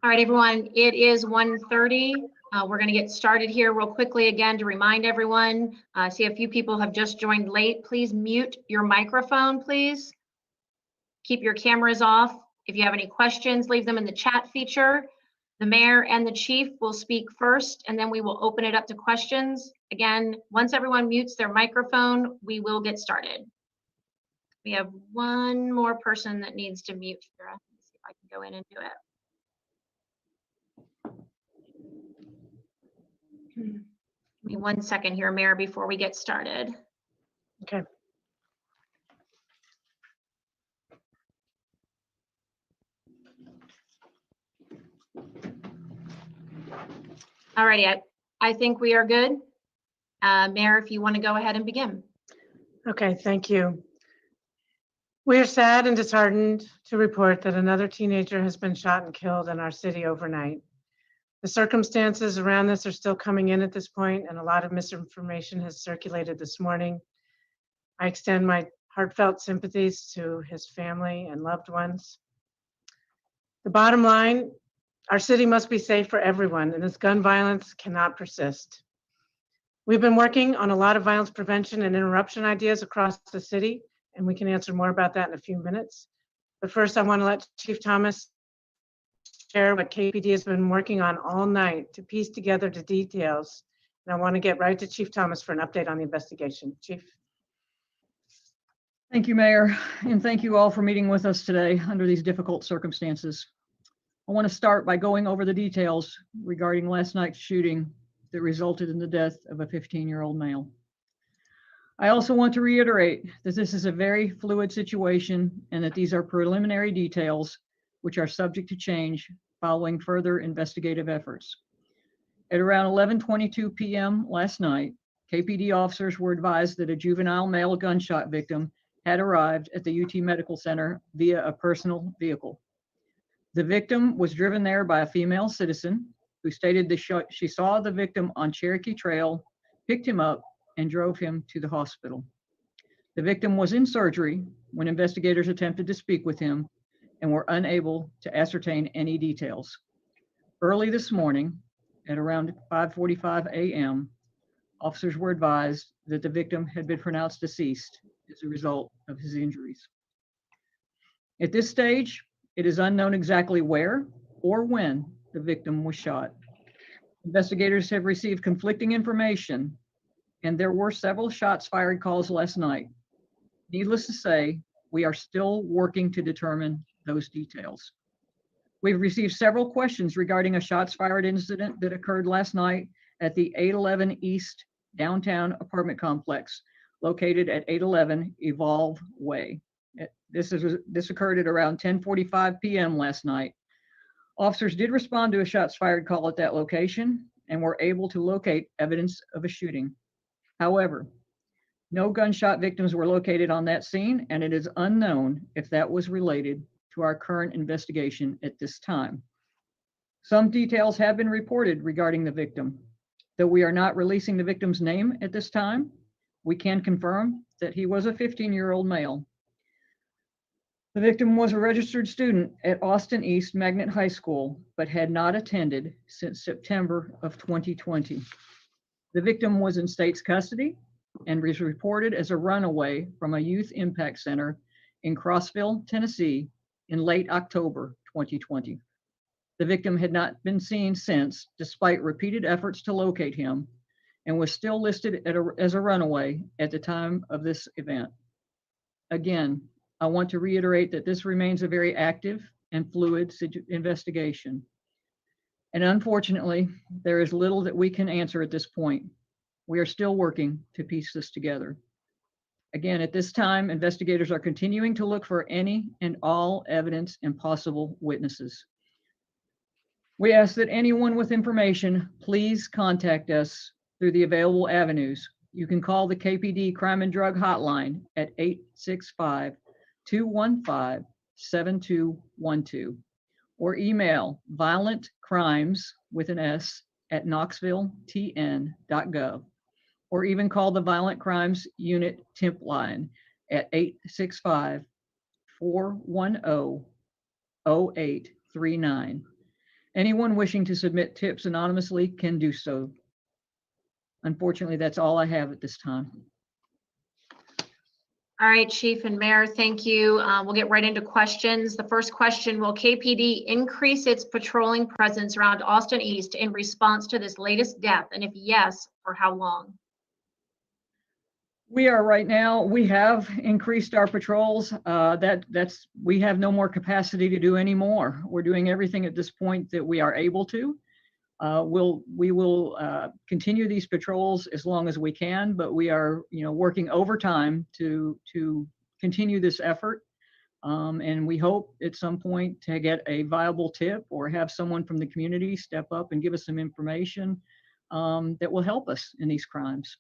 All right, everyone, it is 1:30. We're going to get started here real quickly again to remind everyone. I see a few people have just joined late. Please mute your microphone, please. Keep your cameras off. If you have any questions, leave them in the chat feature. The mayor and the chief will speak first, and then we will open it up to questions. Again, once everyone mutes their microphone, we will get started. We have one more person that needs to mute here. Let me see if I can go in and do it. Give me 1 second here, Mayor, before we get started. Okay. All righty, I think we are good. Mayor, if you want to go ahead and begin. Okay, thank you. We are sad and disheartened to report that another teenager has been shot and killed in our city overnight. The circumstances around this are still coming in at this point, and a lot of misinformation has circulated this morning. I extend my heartfelt sympathies to his family and loved ones. The bottom line, our city must be safe for everyone, and this gun violence cannot persist. We've been working on a lot of violence prevention and interruption ideas across the city, and we can answer more about that in a few minutes. But first, I want to let Chief Thomas share what KPD has been working on all night to piece together the details. And I want to get right to Chief Thomas for an update on the investigation. Chief. Thank you, Mayor, and thank you all for meeting with us today under these difficult circumstances. I want to start by going over the details regarding last night's shooting that resulted in the death of a 15-year-old male. I also want to reiterate that this is a very fluid situation and that these are preliminary details which are subject to change following further investigative efforts. At around 11:22 p.m. last night, KPD officers were advised that a juvenile male gunshot victim had arrived at the UT Medical Center via a personal vehicle. The victim was driven there by a female citizen who stated that she saw the victim on Cherokee Trail, picked him up, and drove him to the hospital. The victim was in surgery when investigators attempted to speak with him and were unable to ascertain any details. Early this morning, at around 5:45 a.m., officers were advised that the victim had been pronounced deceased as a result of his injuries. At this stage, it is unknown exactly where or when the victim was shot. Investigators have received conflicting information, and there were several shots fired calls last night. Needless to say, we are still working to determine those details. We've received several questions regarding a shots fired incident that occurred last night at the 811 East downtown apartment complex located at 811 Evolve Way. This occurred at around 10:45 p.m. last night. Officers did respond to a shots fired call at that location and were able to locate evidence of a shooting. However, no gunshot victims were located on that scene, and it is unknown if that was related to our current investigation at this time. Some details have been reported regarding the victim. Though we are not releasing the victim's name at this time, we can confirm that he was a 15-year-old male. The victim was a registered student at Austin East Magnet High School, but had not attended since September of 2020. The victim was in state's custody and was reported as a runaway from a youth impact center in Knoxville, Tennessee in late October 2020. The victim had not been seen since, despite repeated efforts to locate him, and was still listed as a runaway at the time of this event. Again, I want to reiterate that this remains a very active and fluid investigation. And unfortunately, there is little that we can answer at this point. We are still working to piece this together. Again, at this time, investigators are continuing to look for any and all evidence and possible witnesses. We ask that anyone with information, please contact us through the available avenues. You can call the KPD Crime and Drug Hotline at 865-215-7212 or email violentcrimes@knoxvilletn.gov. or even call the Violent Crimes Unit tip line at 865-410-0839. Anyone wishing to submit tips anonymously can do so. Unfortunately, that's all I have at this time. All right, Chief and Mayor, thank you. We'll get right into questions. The first question, will KPD increase its patrolling presence around Austin East in response to this latest death? And if yes, for how long? We are right now, we have increased our patrols. We have no more capacity to do any more. We're doing everything at this point that we are able to. We will continue these patrols as long as we can, but we are, working overtime to continue this effort. And we hope at some point to get a viable tip or have someone from the community step up and give us some information that will help us in these crimes.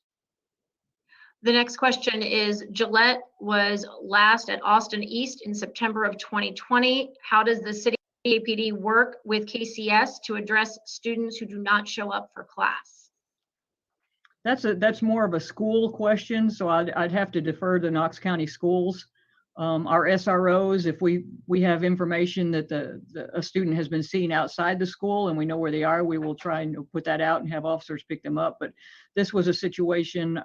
The next question is, Gillette was last at Austin East in September of 2020. How does the city KPD work with KCS to address students who do not show up for class? That's more of a school question, so I'd have to defer to Knox County Schools. Our SROs, if we have information that a student has been seen outside the school and we know where they are, we will try and put that out and have officers pick them up. But this was a situation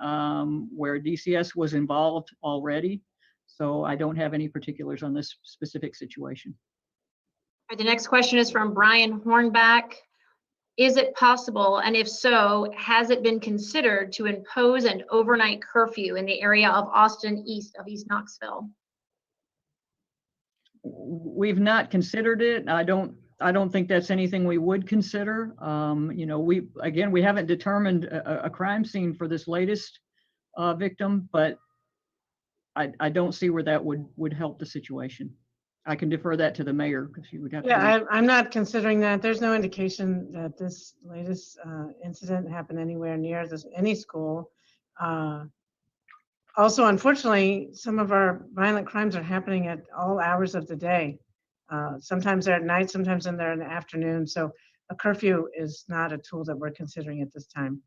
where DCS was involved already, so I don't have any particulars on this specific situation. All right, the next question is from Brian Hornback. Is it possible, and if so, has it been considered to impose an overnight curfew in the area of Austin East of East Knoxville? We've not considered it. I don't think that's anything we would consider. We haven't determined a crime scene for this latest victim, but I don't see where that would help the situation. I can defer that to the mayor because you would have to. Yeah, I'm not considering that. There's no indication that this latest incident happened anywhere near any school. Also, unfortunately, some of our violent crimes are happening at all hours of the day. Sometimes they're at night, sometimes they're in the afternoon. So a curfew is not a tool that we're considering at this time.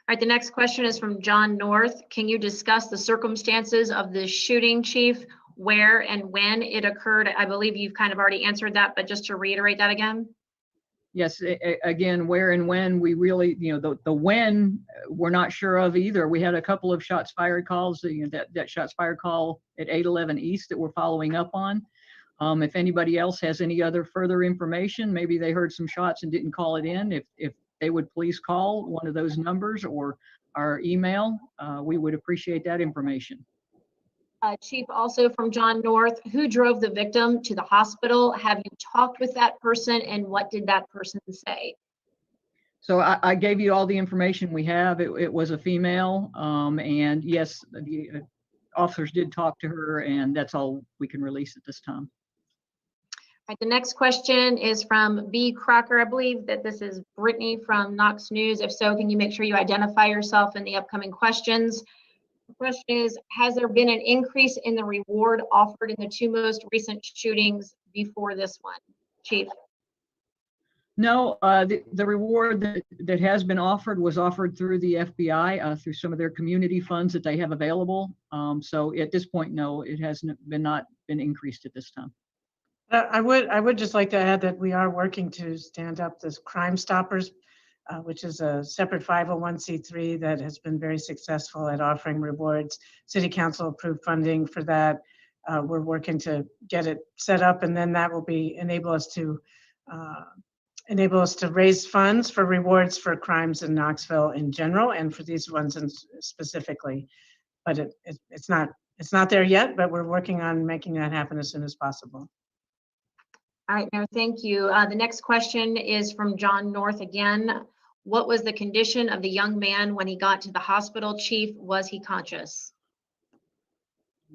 All right, the next question is from John North. Can you discuss the circumstances of the shooting, Chief, where and when it occurred? I believe you've kind of already answered that, but just to reiterate that again. Yes, again, where and when, we really, the when we're not sure of either. We had a couple of shots fired calls, that shots fired call at 811 East that we're following up on. If anybody else has any other further information, maybe they heard some shots and didn't call it in. If they would please call one of those numbers or our email, we would appreciate that information. Chief, also from John North, who drove the victim to the hospital? Have you talked with that person, and what did that person say? So I gave you all the information we have. It was a female, and yes, the officers did talk to her, and that's all we can release at this time. All right, the next question is from B. Crocker. I believe that this is Brittany from KnoxNews. If so, can you make sure you identify yourself in the upcoming questions? The question is, has there been an increase in the reward offered in the two most recent shootings before this one, Chief? No, the reward that has been offered was offered through the FBI, through some of their community funds that they have available. So at this point, no, it has not been increased at this time. I would just like to add that we are working to stand up this Crime Stoppers, which is a separate 501c3 that has been very successful at offering rewards. City Council approved funding for that. We're working to get it set up, and then that will enable us to raise funds for rewards for crimes in Knoxville in general and for these ones specifically. But it's not there yet, but we're working on making that happen as soon as possible. All right, Mayor, thank you. The next question is from John North again. What was the condition of the young man when he got to the hospital, Chief? Was he conscious?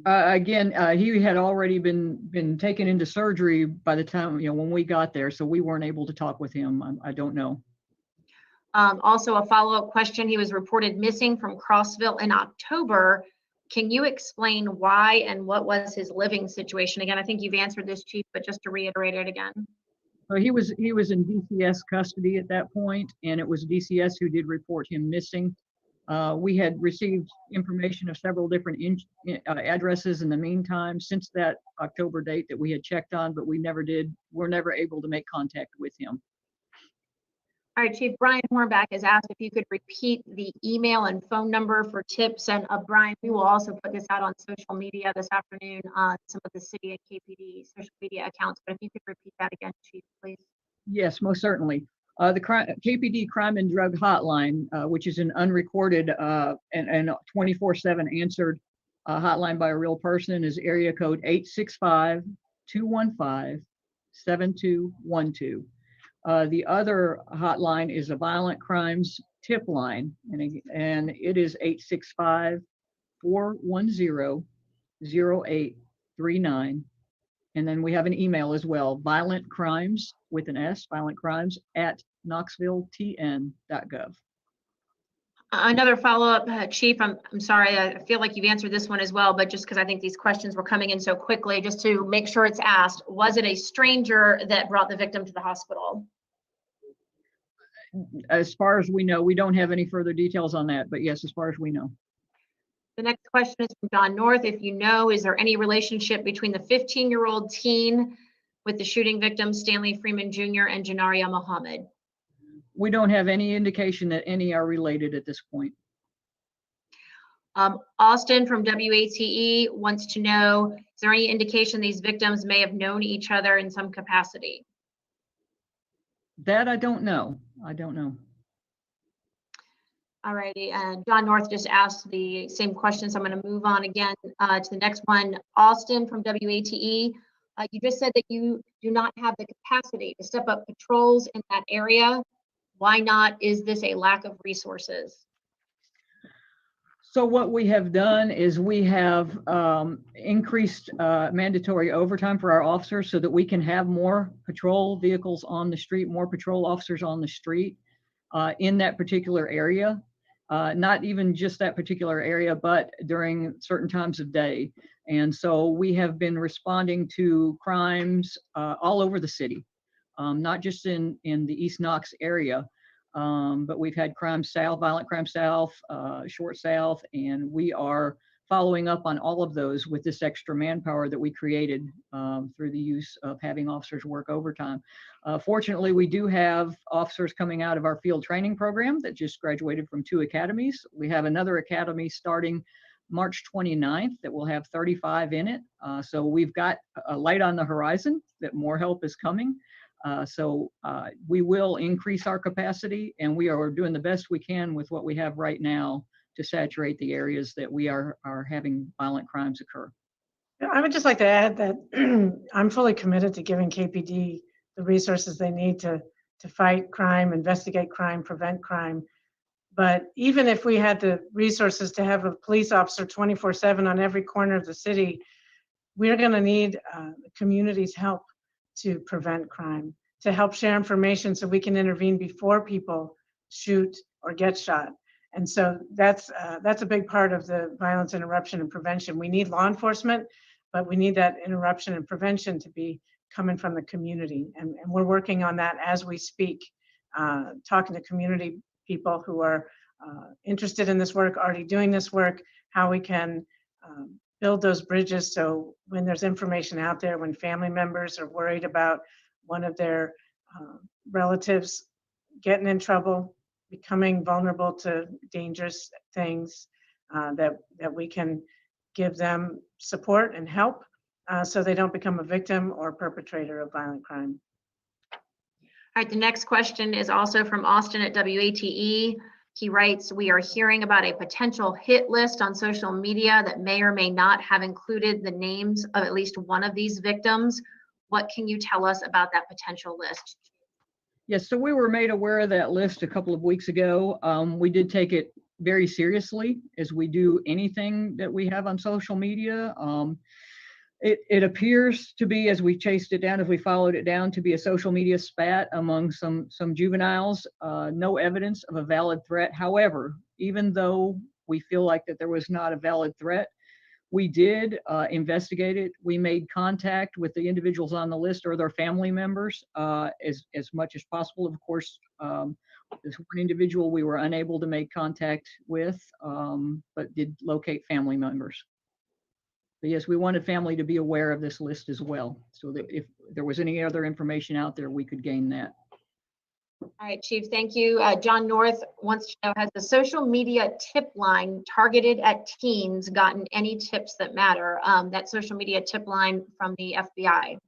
Again, he had already been taken into surgery by the time, when we got there, so we weren't able to talk with him. I don't know. Also, a follow-up question. He was reported missing from Crossville in October. Can you explain why and what was his living situation? Again, I think you've answered this, Chief, but just to reiterate it again. So he was in DCS custody at that point, and it was DCS who did report him missing. We had received information of several different addresses in the meantime since that October date that we had checked on, but we're never able to make contact with him. All right, Chief Brian Hornback has asked if you could repeat the email and phone number for tips. And Brian, we will also put this out on social media this afternoon on some of the city and KPD social media accounts. But if you could repeat that again, Chief, please. Yes, most certainly. The KPD Crime and Drug Hotline, which is an unrecorded and 24/7 answered hotline by a real person, is area code 865-215-7212. The other hotline is a violent crimes tip line, and it is 865-410-0839. And then we have an email as well, violentcrimes with an S, violentcrimes at knoxvilletn.gov. Another follow-up, Chief, I'm sorry, I feel like you've answered this one as well, but just because I think these questions were coming in so quickly, just to make sure it's asked, was it a stranger that brought the victim to the hospital? As far as we know, we don't have any further details on that, but yes, as far as we know. The next question is from John North. If you know, is there any relationship between the 15-year-old teen with the shooting victims, Stanley Freeman Jr. and Janaria Muhammad? We don't have any indication that any are related at this point. Austin from WATE wants to know, is there any indication these victims may have known each other in some capacity? That I don't know. I don't know. All righty, and John North just asked the same question, so I'm going to move on again to the next one. Austin from WATE, you just said that you do not have the capacity to step up patrols in that area. Why not? Is this a lack of resources? So what we have done is we have increased mandatory overtime for our officers so that we can have more patrol vehicles on the street, more patrol officers on the street in that particular area. Not even just that particular area, but during certain times of day. And so we have been responding to crimes all over the city, not just in the East Knox area, but we've had crime south, violent crime south, short south, and we are following up on all of those with this extra manpower that we created through the use of having officers work overtime. Fortunately, we do have officers coming out of our field training program that just graduated from 2 academies. We have another academy starting March 29th that will have 35 in it. So we've got a light on the horizon that more help is coming. So we will increase our capacity, and we are doing the best we can with what we have right now to saturate the areas that we are having violent crimes occur. I would just like to add that I'm fully committed to giving KPD the resources they need to fight crime, investigate crime, prevent crime. But even if we had the resources to have a police officer 24/7 on every corner of the city, we're going to need the community's help to prevent crime, to help share information so we can intervene before people shoot or get shot. And so that's a big part of the violence interruption and prevention. We need law enforcement, but we need that interruption and prevention to be coming from the community. And we're working on that as we speak, talking to community people who are interested in this work, already doing this work, how we can build those bridges so when there's information out there, when family members are worried about one of their relatives getting in trouble, becoming vulnerable to dangerous things, that we can give them support and help so they don't become a victim or perpetrator of violent crime. All right, the next question is also from Austin at WATE. He writes, we are hearing about a potential hit list on social media that may or may not have included the names of at least one of these victims. What can you tell us about that potential list? Yes, so we were made aware of that list a couple of weeks ago. We did take it very seriously, as we do anything that we have on social media. It appears to be, as we chased it down, as we followed it down, to be a social media spat among some juveniles. No evidence of a valid threat. However, even though we feel like that there was not a valid threat, We did investigate it. We made contact with the individuals on the list or their family members as much as possible. Of course, this one individual we were unable to make contact with, but did locate family members. But yes, we wanted family to be aware of this list as well, so that if there was any other information out there, we could gain that. All right, Chief, thank you. John North wants to know, has the social media tip line targeted at teens gotten any tips that matter? That social media tip line from the FBI.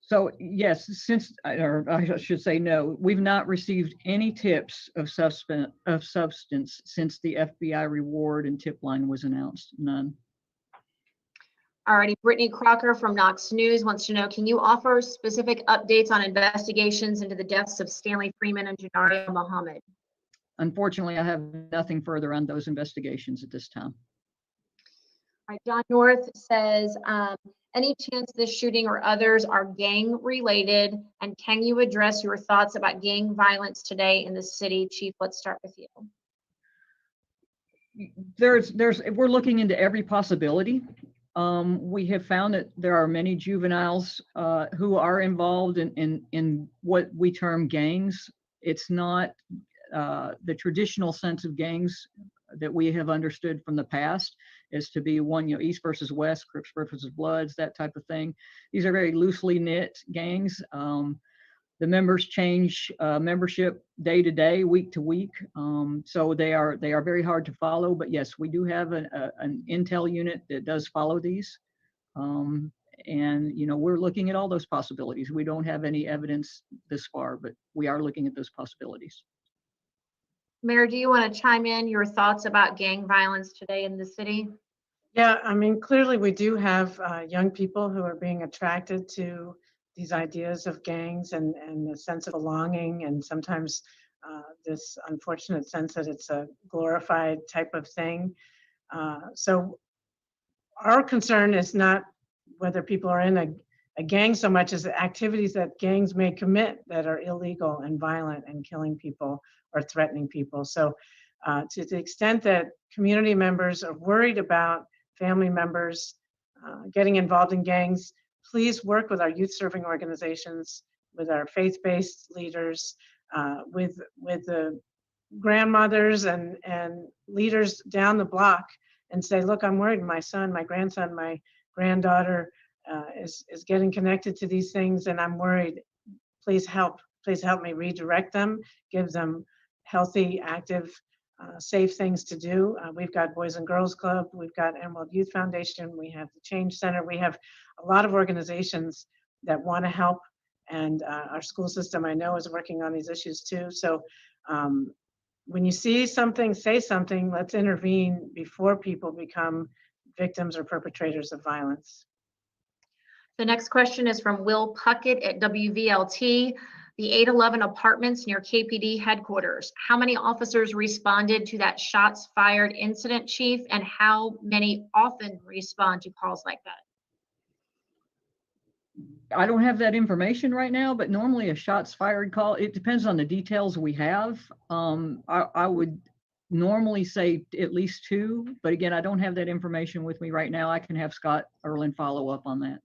So yes, or I should say no, we've not received any tips of substance since the FBI reward and tip line was announced. None. Alrighty, Brittany Crocker from KnoxNews wants to know, can you offer specific updates on investigations into the deaths of Stanley Freeman and Janaria Muhammad? Unfortunately, I have nothing further on those investigations at this time. All right, John North says, any chance this shooting or others are gang related? And can you address your thoughts about gang violence today in the city? Chief, let's start with you. We're looking into every possibility. We have found that there are many juveniles who are involved in what we term gangs. It's not the traditional sense of gangs that we have understood from the past is to be one, East versus West, Crips versus Bloods, that type of thing. These are very loosely knit gangs. The members change membership day to day, week to week. So they are very hard to follow. But yes, we do have an intel unit that does follow these. And we're looking at all those possibilities. We don't have any evidence this far, but we are looking at those possibilities. Mayor, do you want to chime in your thoughts about gang violence today in the city? Yeah, I mean, clearly we do have young people who are being attracted to these ideas of gangs and the sense of belonging, and sometimes this unfortunate sense that it's a glorified type of thing. So our concern is not whether people are in a gang so much as the activities that gangs may commit that are illegal and violent and killing people or threatening people. So to the extent that community members are worried about family members getting involved in gangs, please work with our youth serving organizations, with our faith-based leaders, with the grandmothers and leaders down the block, and say, look, I'm worried my son, my grandson, my granddaughter is getting connected to these things, and I'm worried. Please help me redirect them, give them healthy, active, safe things to do. We've got Boys and Girls Club, we've got Emerald Youth Foundation, we have the Change Center, we have a lot of organizations that want to help, and our school system, I know, is working on these issues too. So when you see something, say something. Let's intervene before people become victims or perpetrators of violence. The next question is from Will Puckett at WVLT. The 811 apartments near KPD headquarters. How many officers responded to that shots fired incident, Chief? And how many often respond to calls like that? I don't have that information right now, but normally a shots fired call, it depends on the details we have. I would normally say at least 2, but again, I don't have that information with me right now. I can have Scott Erlin follow up on that.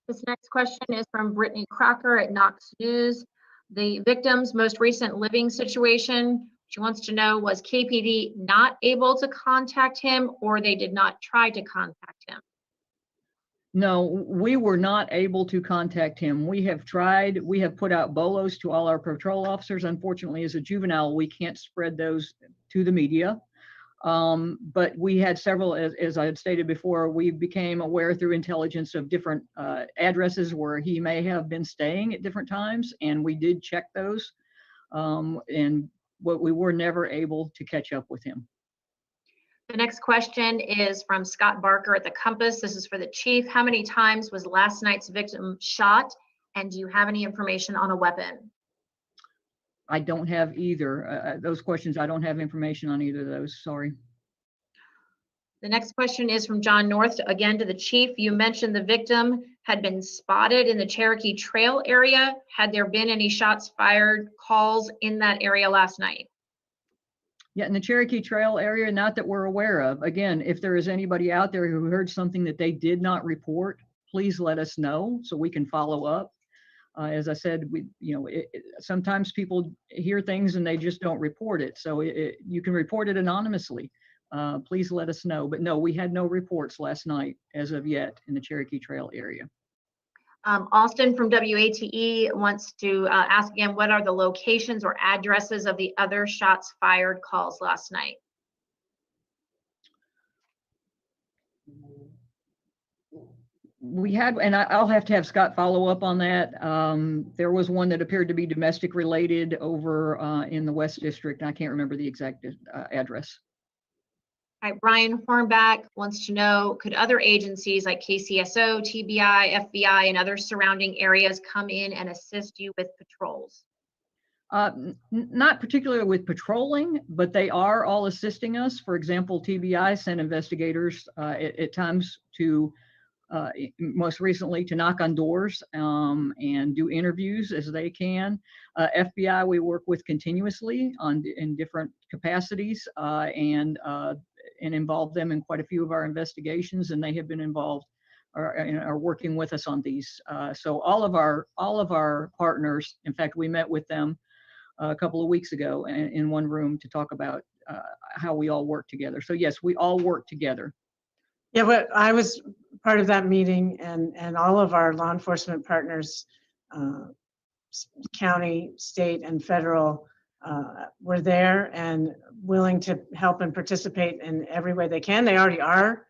This next question is from Brittany Crocker at KnoxNews. The victim's most recent living situation, she wants to know, was KPD not able to contact him, or they did not try to contact him? No, we were not able to contact him. We have tried, we have put out bolos to all our patrol officers. Unfortunately, as a juvenile, we can't spread those to the media. But we had several, as I had stated before, we became aware through intelligence of different addresses where he may have been staying at different times, and we did check those. And we were never able to catch up with him. The next question is from Scott Barker at the Compass. This is for the Chief. How many times was last night's victim shot? And do you have any information on a weapon? I don't have either. Those questions, I don't have information on either of those. Sorry. The next question is from John North, again to the Chief. You mentioned the victim had been spotted in the Cherokee Trail area. Had there been any shots fired calls in that area last night? Yeah, in the Cherokee Trail area, not that we're aware of. Again, if there is anybody out there who heard something that they did not report, please let us know so we can follow up. As I said, sometimes people hear things and they just don't report it. So you can report it anonymously. Please let us know. But no, we had no reports last night as of yet in the Cherokee Trail area. Austin from WATE wants to ask again, what are the locations or addresses of the other shots fired calls last night? We had, and I'll have to have Scott follow up on that. There was one that appeared to be domestic related over in the West District. I can't remember the exact address. All right, Brian Hornback wants to know, could other agencies like KCSO, TBI, FBI, and other surrounding areas come in and assist you with patrols? Not particularly with patrolling, but they are all assisting us. For example, TBI sent investigators at times to most recently to knock on doors and do interviews as they can. FBI we work with continuously in different capacities and involve them in quite a few of our investigations, and they have been involved or are working with us on these. So all of our partners, in fact, we met with them a couple of weeks ago in one room to talk about how we all work together. So yes, we all work together. Yeah, but I was part of that meeting, and all of our law enforcement partners, county, state, and federal, were there and willing to help and participate in every way they can. They already are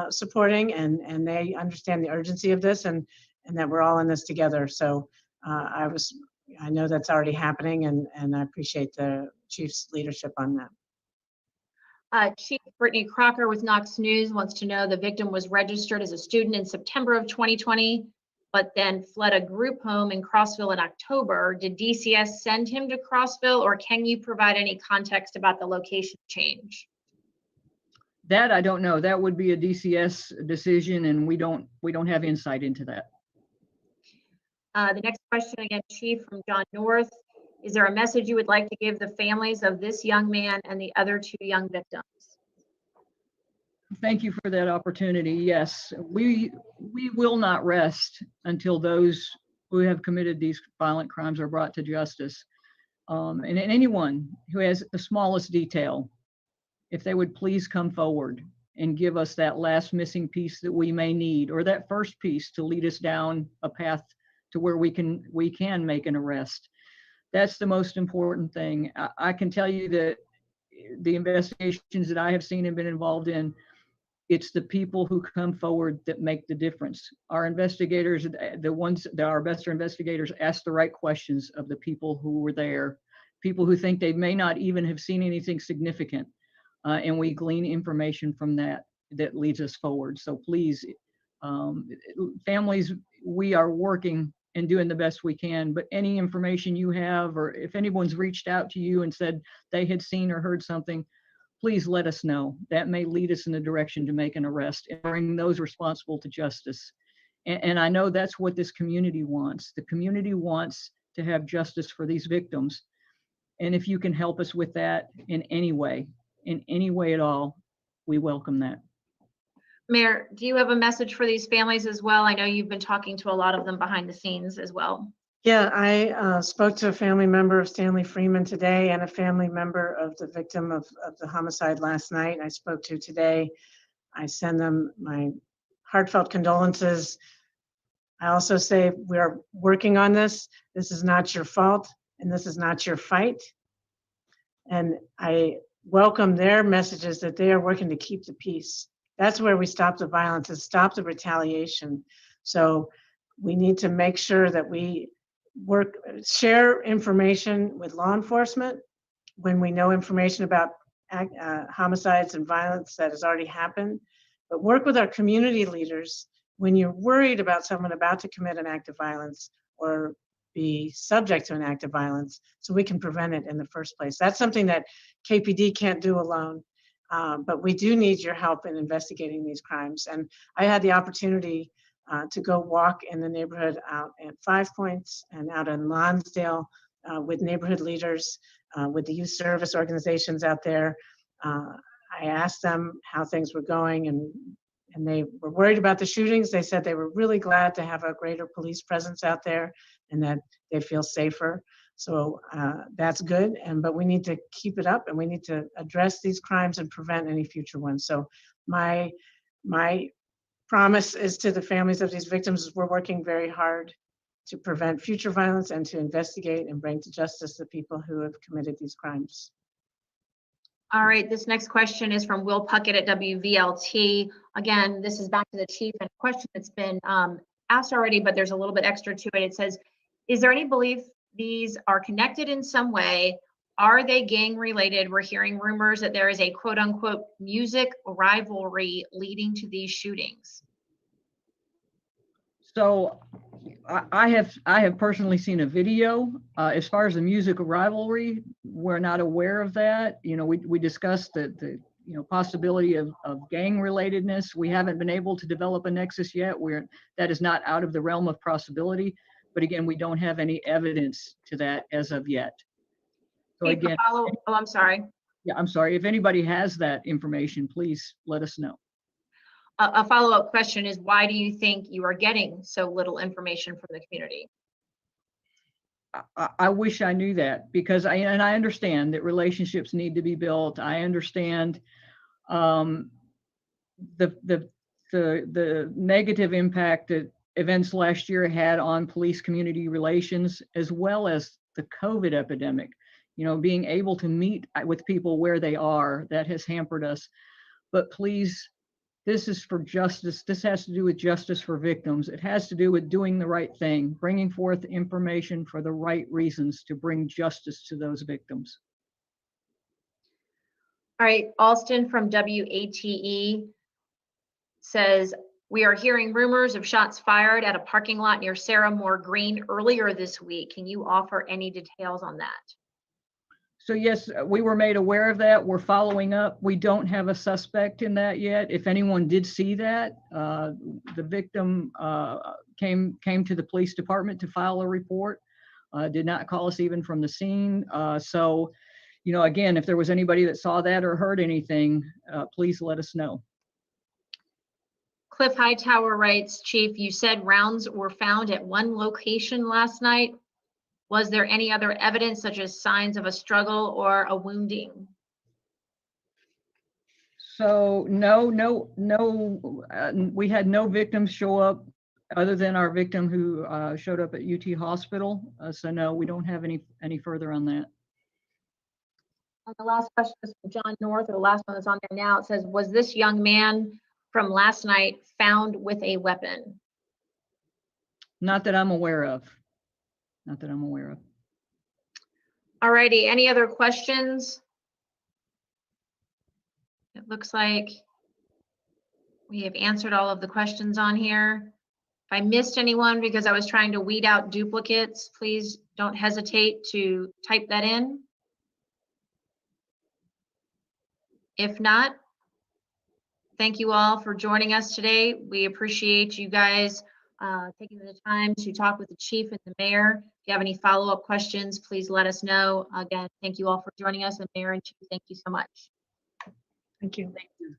supporting, and they understand the urgency of this, and that we're all in this together. So I know that's already happening, and I appreciate the chief's leadership on that. Chief Brittany Crocker with KnoxNews wants to know, the victim was registered as a student in September of 2020, but then fled a group home in Crossville in October. Did DCS send him to Crossville, or can you provide any context about the location change? That I don't know. That would be a DCS decision, and we don't have insight into that. The next question again, Chief, from John North. Is there a message you would like to give the families of this young man and the other two young victims? Thank you for that opportunity. Yes, we will not rest until those who have committed these violent crimes are brought to justice. And anyone who has the smallest detail, if they would please come forward and give us that last missing piece that we may need, or that first piece to lead us down a path to where we can make an arrest. That's the most important thing. I can tell you that the investigations that I have seen and been involved in, it's the people who come forward that make the difference. Our investigators, the ones that are our best investigators, ask the right questions of the people who were there, people who think they may not even have seen anything significant. And we glean information from that leads us forward. So please, families, we are working and doing the best we can, but any information you have, or if anyone's reached out to you and said they had seen or heard something, please let us know. That may lead us in the direction to make an arrest and bring those responsible to justice. And I know that's what this community wants. The community wants to have justice for these victims. And if you can help us with that in any way at all, we welcome that. Mayor, do you have a message for these families as well? I know you've been talking to a lot of them behind the scenes as well. Yeah, I spoke to a family member of Stanley Freeman today and a family member of the victim of the homicide last night. I spoke to today. I send them my heartfelt condolences. I also say we are working on this. This is not your fault, and this is not your fight. And I welcome their messages that they are working to keep the peace. That's where we stop the violence and stop the retaliation. So we need to make sure that we share information with law enforcement when we know information about homicides and violence that has already happened, but work with our community leaders when you're worried about someone about to commit an act of violence or be subject to an act of violence, so we can prevent it in the first place. That's something that KPD can't do alone. But we do need your help in investigating these crimes. And I had the opportunity to go walk in the neighborhood out at 5 Points and out in Lonsdale with neighborhood leaders, with the youth service organizations out there. I asked them how things were going, and they were worried about the shootings. They said they were really glad to have a greater police presence out there and that they feel safer. So that's good, but we need to keep it up and we need to address these crimes and prevent any future ones. So my promise is to the families of these victims is we're working very hard to prevent future violence and to investigate and bring to justice the people who have committed these crimes. All right, this next question is from Will Puckett at WVLT. Again, this is back to the chief, and a question that's been asked already, but there's a little bit extra to it. It says, is there any belief these are connected in some way? Are they gang related? We're hearing rumors that there is a quote unquote music rivalry leading to these shootings. So I have personally seen a video. As far as the music rivalry, we're not aware of that. You know, we discussed the possibility of gang relatedness. We haven't been able to develop a nexus yet. That is not out of the realm of possibility. But again, we don't have any evidence to that as of yet. So again, I'm sorry. Yeah, I'm sorry. If anybody has that information, please let us know. A follow-up question is, why do you think you are getting so little information from the community? I wish I knew that, because I understand that relationships need to be built. I understand the negative impact that events last year had on police community relations, as well as the COVID epidemic. You know, being able to meet with people where they are, that has hampered us. But please, this is for justice. This has to do with justice for victims. It has to do with doing the right thing, bringing forth information for the right reasons to bring justice to those victims. All right, Alston from WATE says, we are hearing rumors of shots fired at a parking lot near Sarah Moore Green earlier this week. Can you offer any details on that? So yes, we were made aware of that. We're following up. We don't have a suspect in that yet. If anyone did see that, the victim came to the police department to file a report, did not call us even from the scene. So, you know, again, if there was anybody that saw that or heard anything, please let us know. Cliff Hightower writes, Chief, you said rounds were found at one location last night. Was there any other evidence, such as signs of a struggle or a wounding? So no, we had no victims show up other than our victim who showed up at UT Hospital. So no, we don't have any further on that. And the last question is from John North, or the last one that's on there now. It says, was this young man from last night found with a weapon? Not that I'm aware of. Not that I'm aware of. All righty, any other questions? It looks like we have answered all of the questions on here. If I missed anyone because I was trying to weed out duplicates, please don't hesitate to type that in. If not, thank you all for joining us today. We appreciate you guys taking the time to talk with the chief and the mayor. If you have any follow-up questions, please let us know. Again, thank you all for joining us, and Mayor and Chief, thank you so much. Thank you. Thank you.